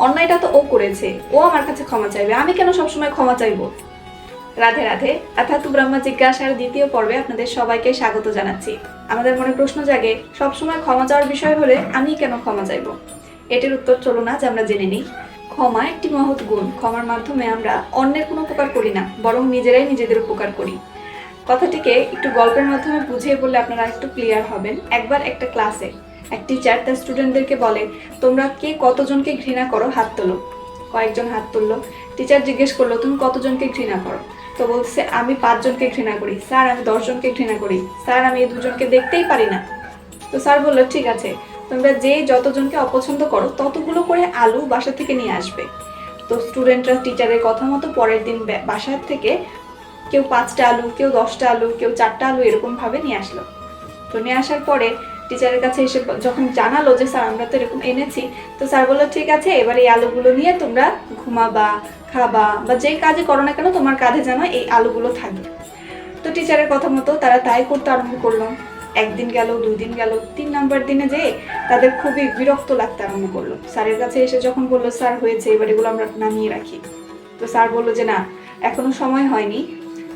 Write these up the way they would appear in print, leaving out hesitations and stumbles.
অন্যায়টা তো ও করেছে, ও আমার কাছে ক্ষমা চাইবে, আমি কেন সবসময় ক্ষমা চাইবো? রাধে রাধে। অর্থাৎ ব্রহ্মা জিজ্ঞাসার দ্বিতীয় পর্বে আপনাদের সবাইকে স্বাগত জানাচ্ছি। আমাদের মনে প্রশ্ন জাগে, সবসময় ক্ষমা চাওয়ার বিষয় হলে আমি কেন ক্ষমা চাইবো? এটির উত্তর চলো না যে আমরা জেনে নিই। ক্ষমা একটি মহৎ গুণ। ক্ষমার মাধ্যমে আমরা অন্যের কোনো উপকার করি না, বরং নিজেরাই নিজেদের উপকার করি। কথাটিকে একটু গল্পের মাধ্যমে বুঝিয়ে বললে আপনারা একটু ক্লিয়ার হবেন। একবার একটা ক্লাসে এক টিচার তার স্টুডেন্টদেরকে বলে, তোমরা কে কতজনকে ঘৃণা করো, হাত তোলো। কয়েকজন হাত তুললো। টিচার জিজ্ঞেস করলো, তুমি কতজনকে ঘৃণা করো? তো বলছে, আমি 5 জনকে ঘৃণা করি স্যার, আমি 10 জনকে ঘৃণা করি স্যার, আমি এই 2 জনকে দেখতেই পারি না। তো স্যার বললো, ঠিক আছে, তোমরা যে যতজনকে অপছন্দ করো ততগুলো করে আলু বাসা থেকে নিয়ে আসবে। তো স্টুডেন্টরা টিচারের কথা মতো পরের দিন বাসার থেকে কেউ 5টা আলু, কেউ 10টা আলু, কেউ 4টা আলু এরকম ভাবে নিয়ে আসলো। তো নিয়ে আসার পরে টিচারের কাছে এসে যখন জানালো যে স্যার আমরা তো এরকম এনেছি, তো স্যার বললো, ঠিক আছে, এবার এই আলুগুলো নিয়ে তোমরা ঘুমাবা, খাবা বা যে কাজে করো না কেন তোমার কাঁধে যেন এই আলুগুলো থাকবে। তো টিচারের কথা মতো তারা তাই করতে আরম্ভ করলো। একদিন গেল, 2 দিন গেল, 3 নাম্বার দিনে যেয়ে তাদের খুবই বিরক্ত লাগতে আরম্ভ করলো। স্যারের কাছে এসে যখন বললো, স্যার হয়েছে, এবার এগুলো আমরা নামিয়ে রাখি। তো স্যার বললো যে না, এখনো সময় হয়নি।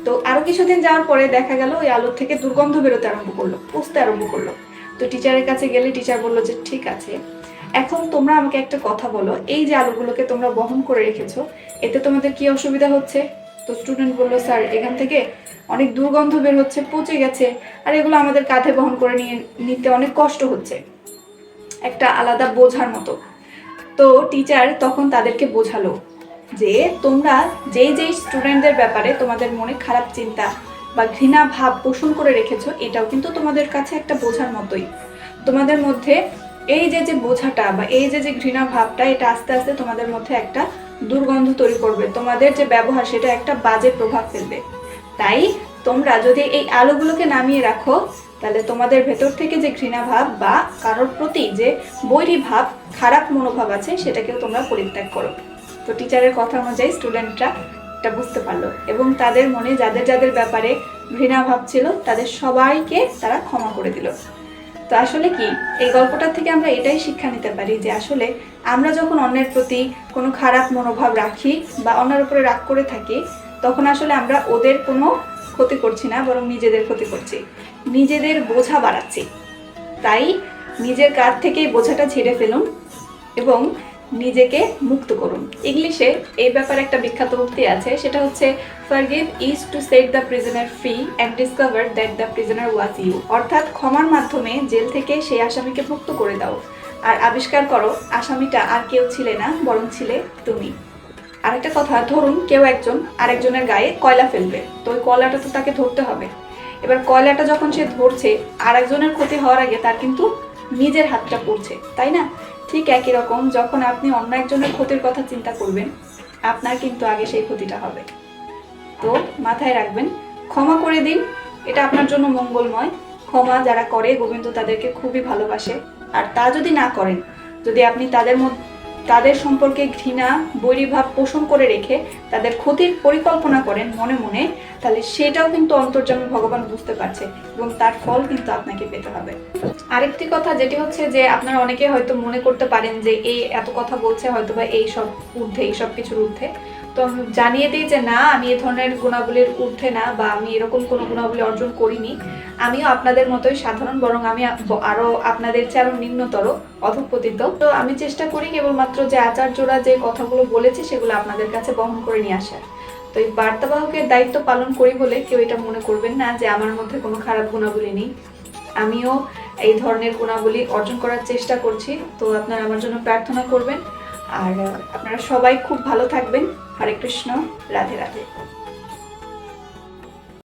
তো আরো কিছুদিন যাওয়ার পরে দেখা গেল ওই আলুর থেকে দুর্গন্ধ বেরোতে আরম্ভ করলো, পুষতে আরম্ভ করলো। তো টিচারের কাছে গেলে টিচার বললো যে ঠিক আছে, এখন তোমরা আমাকে একটা কথা বলো, এই যে আলুগুলোকে তোমরা বহন করে রেখেছো, এতে তোমাদের কি অসুবিধা হচ্ছে? তো স্টুডেন্ট বললো, স্যার এখান থেকে অনেক দুর্গন্ধ বের হচ্ছে, পচে গেছে, আর এগুলো আমাদের কাঁধে বহন করে নিতে অনেক কষ্ট হচ্ছে, একটা আলাদা বোঝার মতো। তো টিচার তখন তাদেরকে বোঝালো যে তোমরা যেই স্টুডেন্টদের ব্যাপারে তোমাদের মনে খারাপ চিন্তা বা ঘৃণা ভাব পোষণ করে রেখেছো, এটাও কিন্তু তোমাদের কাছে একটা বোঝার মতোই। তোমাদের মধ্যে এই যে বোঝাটা বা এই যে ঘৃণা ভাবটা, এটা আস্তে আস্তে তোমাদের মধ্যে একটা দুর্গন্ধ তৈরি করবে, তোমাদের যে ব্যবহার সেটা একটা বাজে প্রভাব ফেলবে। তাই তোমরা যদি এই আলোগুলোকে নামিয়ে রাখো, তাহলে তোমাদের ভেতর থেকে যে ঘৃণা ভাব বা কারোর প্রতি যে বৈরী ভাব, খারাপ মনোভাব আছে, সেটাকেও তোমরা পরিত্যাগ করো। তো টিচারের কথা অনুযায়ী স্টুডেন্টরা এটা বুঝতে পারলো এবং তাদের মনে যাদের যাদের ব্যাপারে ঘৃণা ভাব ছিল তাদের সবাইকে তারা ক্ষমা করে দিল। তো আসলে কি, এই গল্পটা থেকে আমরা এটাই শিক্ষা নিতে পারি যে আসলে আমরা যখন অন্যের প্রতি কোনো খারাপ মনোভাব রাখি বা অন্যের উপরে রাগ করে থাকি, তখন আসলে আমরা ওদের কোনো ক্ষতি করছি না, বরং নিজেদের ক্ষতি করছি, নিজেদের বোঝা বাড়াচ্ছি। তাই নিজের কাঁধ থেকেই বোঝাটা ছেড়ে ফেলুন এবং নিজেকে মুক্ত করুন। ইংলিশে এই ব্যাপারে একটা বিখ্যাত উক্তি আছে, সেটা হচ্ছে, forgive is to set the prisoner free and discover that the prisoner was you. অর্থাৎ ক্ষমার মাধ্যমে জেল থেকে সেই আসামিকে মুক্ত করে দাও আর আবিষ্কার করো আসামিটা আর কেউ ছিলে না, বরং ছিলে তুমি। আরেকটা কথা, ধরুন কেউ একজন আরেকজনের গায়ে কয়লা ফেলবে, তো ওই কয়লাটা তো তাকে ধরতে হবে। এবার কয়লাটা যখন সে ধরছে, আরেকজনের ক্ষতি হওয়ার আগে তার কিন্তু নিজের হাতটা পড়ছে, তাই না? ঠিক একই রকম, যখন আপনি অন্য একজনের ক্ষতির কথা চিন্তা করবেন, আপনার কিন্তু আগে সেই ক্ষতিটা হবে। তো মাথায় রাখবেন, ক্ষমা করে দিন, এটা আপনার জন্য মঙ্গলময়। ক্ষমা যারা করে, গোবিন্দ তাদেরকে খুবই ভালোবাসে। আর তা যদি না করেন, যদি আপনি তাদের সম্পর্কে ঘৃণা বৈরীভাব পোষণ করে রেখে তাদের ক্ষতির পরিকল্পনা করেন মনে মনে, তাহলে সেটাও কিন্তু অন্তর্যামী ভগবান বুঝতে পারছে এবং তার ফল কিন্তু আপনাকে পেতে হবে। আরেকটি কথা যেটি হচ্ছে যে, আপনারা অনেকে হয়তো মনে করতে পারেন যে এই এত কথা বলছে হয়তো বা এই সব ঊর্ধ্বে, এই সব কিছুর ঊর্ধ্বে। তো আমি জানিয়ে দিই যে না, আমি এই ধরনের গুণাবলীর ঊর্ধ্বে না, বা আমি এরকম কোনো গুণাবলী অর্জন করিনি। আমিও আপনাদের মতোই সাধারণ, বরং আমি আরো আপনাদের চেয়ে আরো নিম্নতর, অধঃপতিত। তো আমি চেষ্টা করি কেবলমাত্র যে আচার্যরা যে কথাগুলো বলেছে সেগুলো আপনাদের কাছে বহন করে নিয়ে আসার। তো এই বার্তাবাহকের দায়িত্ব পালন করি বলে কেউ এটা মনে করবেন না যে আমার মধ্যে কোনো খারাপ গুণাবলী নেই। আমিও এই ধরনের গুণাবলী অর্জন করার চেষ্টা করছি। তো আপনারা আমার জন্য প্রার্থনা করবেন। আর আপনারা সবাই খুব ভালো থাকবেন। হরে কৃষ্ণ, রাধে রাধে।